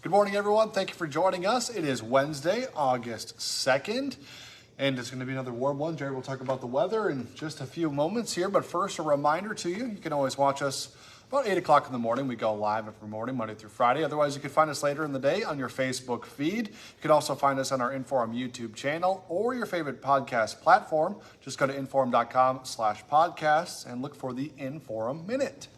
Good morning, everyone. Thank you for joining us. It is Wednesday, August 2nd, and it's going to be another warm one. Jared will talk about the weather in just a few moments here, but first, a reminder to you, you can always watch us about 8 o'clock in the morning. We go live every morning, Monday through Friday. Otherwise, you can find us later in the day on your Facebook feed. You can also find us on our Inforum YouTube channel or your favorite podcast platform. Just go to inforum.com/podcasts and look for the Inforum Minute.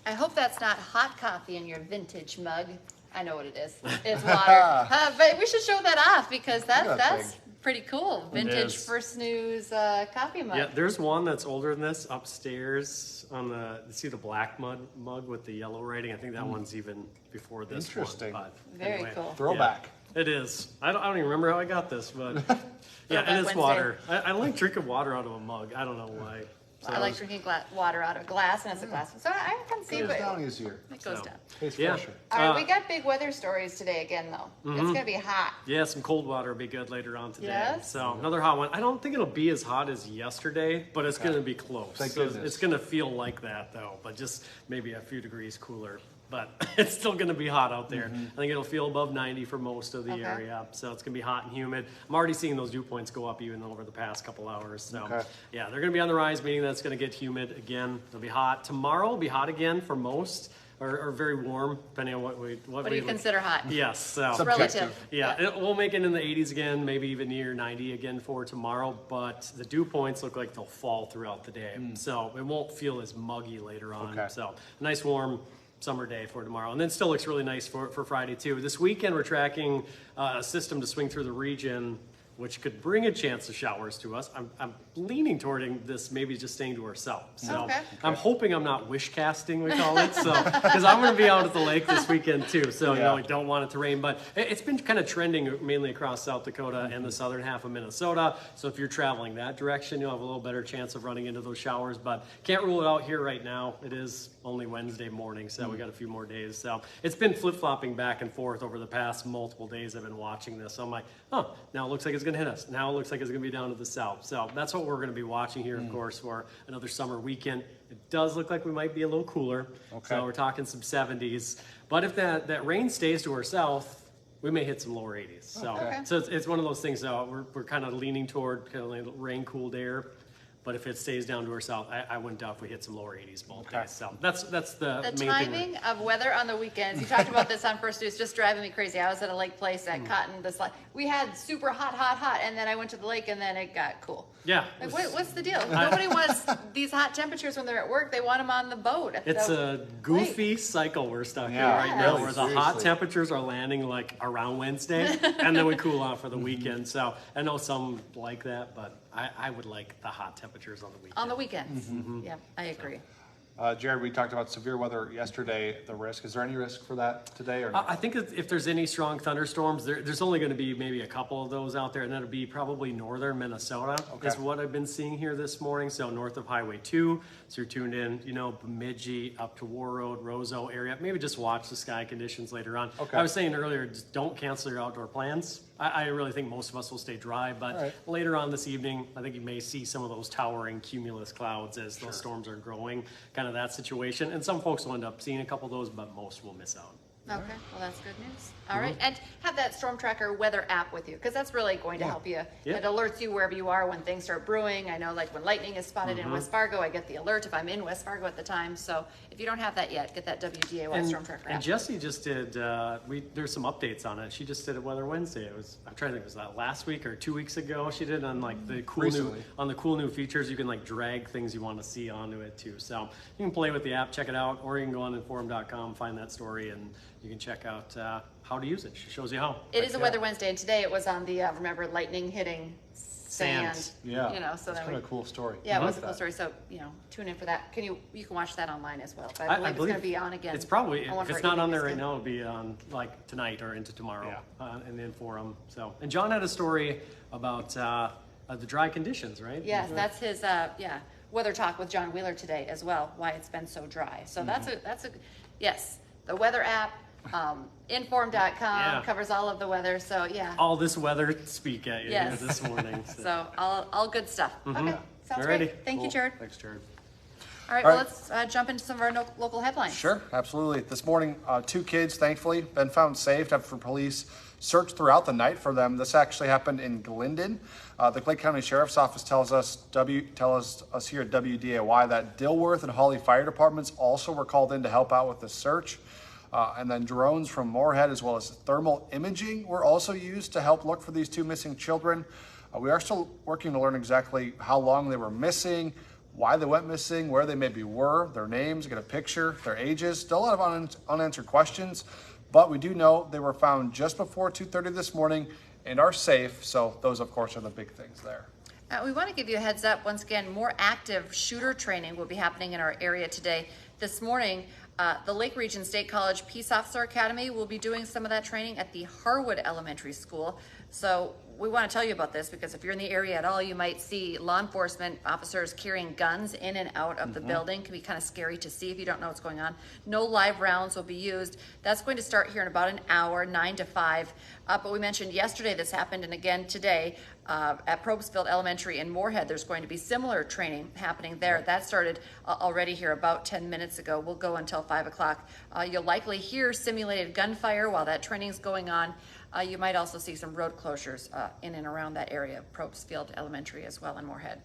I hope that's not hot coffee in your vintage mug. I know what it is. It's water. But we should show that off because that's pretty cool. Vintage First News coffee mug. Yeah, there's one that's older than this upstairs on see the black mug with the yellow writing. I think that one's even before this. Interesting. One. Very anyway, cool. Throwback. Yeah, it is. I don't even remember how I got this, but yeah, and it's Wednesday. Water. I like drinking water out of a mug. I don't know why. So I like drinking water out of glass, and it's a glass. So I can see It it. goes down easier. It goes down. Tastes Yeah. fresher. All right, we got big weather stories today again, though. It's going to be hot. Yeah, some cold water will be good later on today. Yes. So another hot one. I don't think it'll be as hot as yesterday, but it's going to be close. Thank so goodness. it's going to feel like that though, but just maybe a few degrees cooler. But it's still going to be hot out there. I think it'll feel above 90 for most of the area. So it's going to be hot and humid. I'm already seeing those dew points go up even over the past couple hours. So yeah, they're going to be on the rise, meaning that's going to get humid again. It'll be hot. Tomorrow will be hot again for most, or very warm, depending on what do you consider hot? Yes. So. It's relative. Yeah, we'll make it in the 80s again, maybe even near 90 again for tomorrow, but the dew points look like they'll fall throughout the day. So it won't feel as muggy later on. So nice warm summer day for tomorrow, and then still looks really nice for Friday too. This weekend we're tracking a system to swing through the region which could bring a chance of showers to us. I'm leaning toward this maybe just staying to ourselves. So I'm hoping I'm not wish casting, we call it. So because I'm going to be out at the lake this weekend too. So you know, we don't want it to rain, but it's been kind of trending mainly across South Dakota and the southern half of Minnesota. So if you're traveling that direction, you'll have a little better chance of running into those showers, but can't rule it out here right now. It is only Wednesday morning, so we got a few more days. So it's been flip-flopping back and forth over the past multiple days I've been watching this. So I'm like, oh, now it looks like it's going to hit us. Now it looks like it's going to be down to the south. So that's what we're going to be watching here, of course, for another summer weekend. It does look like we might be a little cooler. So we're talking some 70s. But if that rain stays to our south, we may hit some lower 80s. So it's one of those things. We're kind of leaning toward kind of like rain-cooled air. But if it stays down to our south, I wouldn't doubt if we hit some lower 80s both days. So that's the main thing. Timing of weather on the weekends. You talked about this on First News, just driving me crazy. I was at a lake place at Cotton. We had super hot, and then I went to the lake, and then it got cool. Yeah. Like, what's the deal? Nobody wants these hot temperatures when they're at work. They want them on the boat. It's a goofy cycle we're stuck in right now, where the hot temperatures are landing like around Wednesday, and then we cool off for the weekend. So I know some like that, but I would like the hot temperatures on the weekend. On the weekends. Yeah, I agree. Jared, we talked about severe weather yesterday, the risk. Is there any risk for that today? Or I think if there's any strong thunderstorms, there's only going to be maybe a couple of those out there, and that'll be probably northern Minnesota is what I've been seeing here this morning. So north of Highway 2, so you're tuned in, Bemidji up to War Road, Roseau area. Maybe just watch the sky conditions later on. I was saying earlier, just don't cancel your outdoor plans. I really think most of us will stay dry, but later on this evening, I think you may see some of those towering cumulus clouds as those storms are growing, kind of that situation. And some folks will end up seeing a couple of those, but most will miss out. Okay, well that's good news. All right, and have that Storm Tracker weather app with you, because that's really going to help you. It alerts you wherever you are when things start brewing. I know, like when lightning is spotted in West Fargo, I get the alert if I'm in West Fargo at the time. So if you don't have that yet, get that WDAY Storm Tracker app. And Jessie just did, there's some updates on it. She just did a Weather Wednesday. I'm trying to think, was that last week or 2 weeks ago? She did on like the cool new features. You can like drag things you want to see onto it too. So you can play with the app, check it out, or you can go on inforum.com, find that story, and you can check out how to use it. She shows you how. It is a Weather Wednesday, and today it was on the, remember, lightning hitting sand. Yeah. So that's kind of a cool story. Yeah, it was a cool story. So, tune in for that. You can watch that online as well. But I believe it's going to be on again. It's probably, if it's not on there right now, it'll be on like tonight or into tomorrow in the Inforum. So, and John had a story about the dry conditions, right? Yes, that's his, weather talk with John Wheeler today as well, why it's been so dry. So that's a yes, the weather app. Inform.com covers all of the weather, so all this weather speak at you here this morning. So all good stuff. Okay, sounds great. Thank you, Jared. Thanks, Jared. All right, well, let's jump into some of our local headlines. Sure, absolutely. This morning, 2 kids, thankfully, been found safe after police searched throughout the night for them. This actually happened in Glendon. The Clay County Sheriff's Office tells us here at WDAY that Dilworth and Hawley Fire Departments also were called in to help out with the search. And then drones from Moorhead as well as thermal imaging were also used to help look for these 2 missing children. We are still working to learn exactly how long they were missing, why they went missing, where they maybe were, their names, get a picture, their ages. Still a lot of unanswered questions, but we do know they were found just before 2:30 this morning and are safe. So those, of course, are the big things there. We want to give you a heads up. Once again, more active shooter training will be happening in our area today. This morning, the Lake Region State College Peace Officer Academy will be doing some of that training at the Harwood Elementary School. So we want to tell you about this because if you're in the area at all, you might see law enforcement officers carrying guns in and out of the building. It can be kind of scary to see if you don't know what's going on. No live rounds will be used. That's going to start here in about an hour, 9 to 5. But we mentioned yesterday this happened, and again today at Probesfield Elementary in Moorhead, there's going to be similar training happening there. That started already here about 10 minutes ago. We'll go until 5 o'clock. You'll likely hear simulated gunfire while that training is going on. You might also see some road closures in and around that area of Probesfield Elementary as well in Moorhead.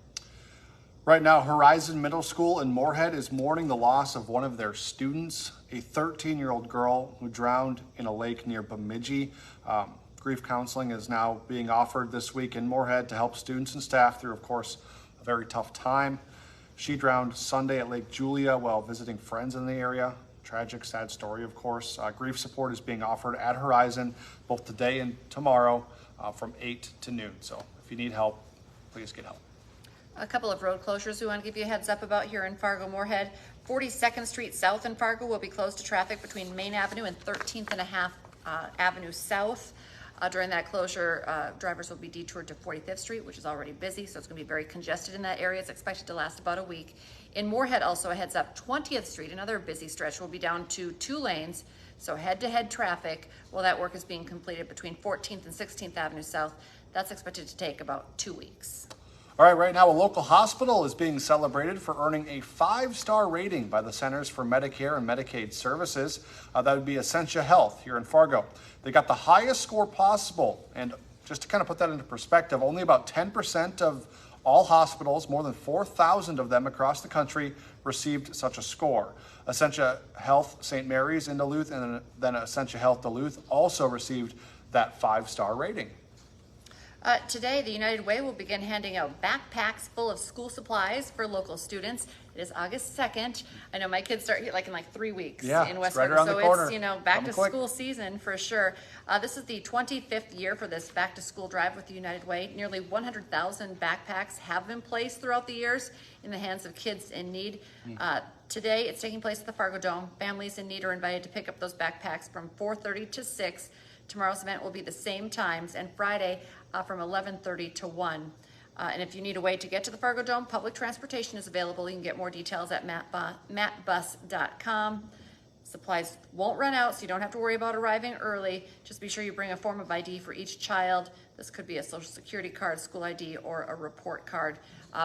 Right now, Horizon Middle School in Moorhead is mourning the loss of one of their students, a 13-year-old girl who drowned in a lake near Bemidji. Grief counseling is now being offered this week in Moorhead to help students and staff through, of course, a very tough time. She drowned Sunday at Lake Julia while visiting friends in the area. Tragic, sad story, of course. Grief support is being offered at Horizon both today and tomorrow from 8 to noon. So if you need help, please get help. A couple of road closures we want to give you a heads up about here in Fargo-Moorhead. 42nd Street South in Fargo will be closed to traffic between Main Avenue and 13th and a half Avenue South. During that closure, drivers will be detoured to 45th Street, which is already busy, so it's going to be very congested in that area. It's expected to last about a week. In Moorhead, also a heads up, 20th Street, another busy stretch, will be down to 2 lanes, so head-to-head traffic while that work is being completed between 14th and 16th Avenue South. That's expected to take about 2 weeks. All right, right now a local hospital is being celebrated for earning a 5-star rating by the Centers for Medicare and Medicaid Services. That would be Essentia Health here in Fargo. They got the highest score possible, and just to kind of put that into perspective, only about 10% of all hospitals, more than 4,000 of them across the country, received such a score. Essentia Health St. Mary's in Duluth and then Essentia Health Duluth also received that 5-star rating. Today, the United Way will begin handing out backpacks full of school supplies for local students. It is August 2nd. I know my kids start here in 3 weeks in West Fargo, so it's back to school season for sure. This is the 25th year for this back to school drive with the United Way. Nearly 100,000 backpacks have been placed throughout the years in the hands of kids in need. Today, it's taking place at the Fargo Dome. Families in need are invited to pick up those backpacks from 4:30 to 6. Tomorrow's event will be the same times, and Friday from 11:30 to 1. And if you need a way to get to the Fargo Dome, public transportation is available. You can get more details at mapbus.com. Supplies won't run out, so you don't have to worry about arriving early. Just be sure you bring a form of ID for each child. This could be a social security card, school ID, or a report card.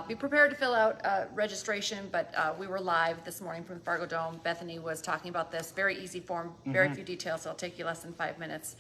Be prepared to fill out registration, but we were live this morning from the Fargo Dome. Bethany was talking about this. Very easy form, very few details, so it'll take you less than 5 minutes.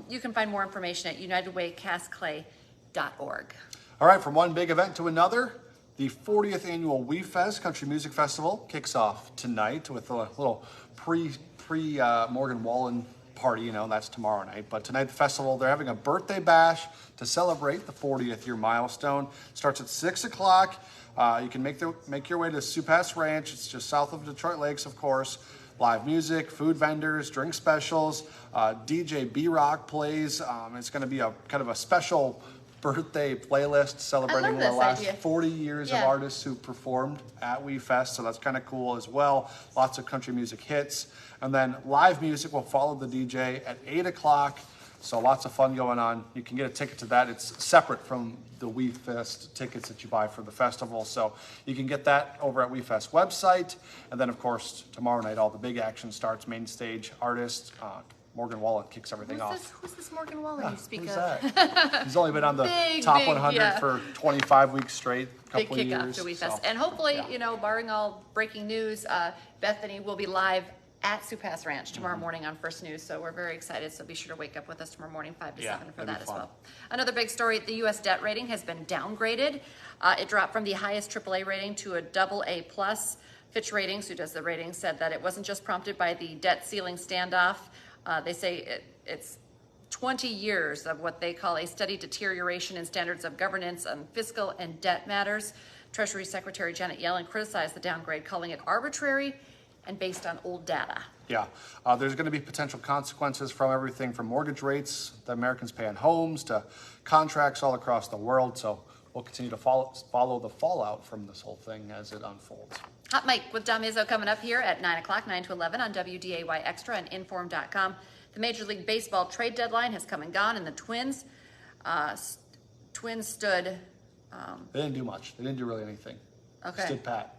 You can find more information at unitedwaycastclay.org. All right, from one big event to another, the 40th annual We Fest Country Music Festival kicks off tonight with a little pre-Morgan Wallen party, that's tomorrow night. But tonight, the festival, they're having a birthday bash to celebrate the 40th year milestone. Starts at 6 o'clock. You can make your way to Supass Ranch. It's just south of Detroit Lakes, of course. Live music, food vendors, drink specials. DJ B-Rock plays. It's going to be a kind of a special birthday playlist celebrating the last 40 years of artists who performed at We Fest, so that's kind of cool as well. Lots of country music hits. And then live music will follow the DJ at 8 o'clock, so lots of fun going on. You can get a ticket to that. It's separate from the We Fest tickets that you buy for the festival, so you can get that over at We Fest website. And then, of course, tomorrow night, all the big action starts. Main stage artists, Morgan Wallen kicks everything off. Who's this Morgan Wallen you speak Who's of? that? He's only been on the top 100 for 25 weeks straight, Big couple of kickoff years. to WDAY Fest. And hopefully, yeah. Barring all breaking news, Bethany will be live at Sioux Pass Ranch tomorrow morning on First News. So we're very excited. So be sure to wake up with us tomorrow morning, 5 to 7 for that as well. Another big story, the U.S. debt rating has been downgraded. It dropped from the highest AAA rating to a AA+. Fitch Ratings, who does the rating, said that it wasn't just prompted by the debt ceiling standoff. They say it's 20 years of what they call a steady deterioration in standards of governance on fiscal and debt matters. Treasury Secretary Janet Yellen criticized the downgrade, calling it arbitrary and based on old data. Yeah, there's going to be potential consequences from everything from mortgage rates that Americans pay on homes to contracts all across the world. So we'll continue to follow the fallout from this whole thing as it unfolds. Hot Mike with Dom Izzo coming up here at 9 o'clock, 9 to 11 on WDAY Extra and Inform.com. The Major League Baseball trade deadline has come and gone, and the Twins stood... They didn't do much. They didn't do really anything. Okay. Stood pat.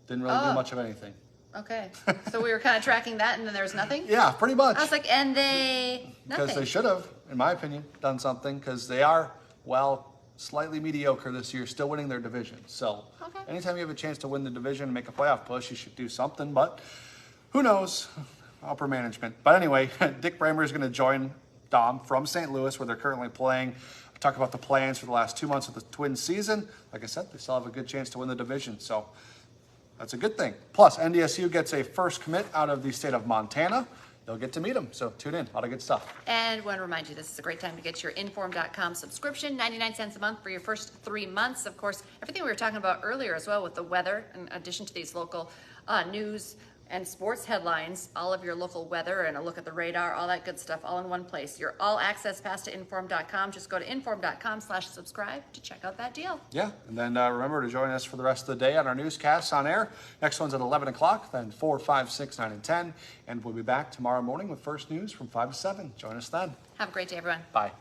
Didn't really do much of anything. Okay. So we were kind of tracking that, and then there was nothing? Yeah, pretty much. I was like, and they... Because they should have, in my opinion, done something, because they are, slightly mediocre this year, still winning their division. So anytime you have a chance to win the division and make a playoff push, you should do something. But who knows? Upper management. But anyway, Dick Bramer is going to join Dom from St. Louis, where they're currently playing. Talk about the plans for the last 2 months of the Twins season. Like I said, they still have a good chance to win the division. So that's a good thing. Plus, NDSU gets a first commit out of the state of Montana. They'll get to meet him. So tune in. A lot of good stuff. And I want to remind you, this is a great time to get your Inform.com subscription, 99 cents a month for your first 3 months. Of course, everything we were talking about earlier as well with the weather, in addition to these local news and sports headlines, all of your local weather and a look at the radar, all that good stuff, all in one place. Your all access pass to Inform.com. Just go to Inform.com/subscribe to check out that deal. Yeah, and then remember to join us for the rest of the day on our newscasts on air. Next one's at 11 o'clock, then 4, 5, 6, 9, and 10. And we'll be back tomorrow morning with First News from 5 to 7. Join us then. Have a great day, everyone. Bye.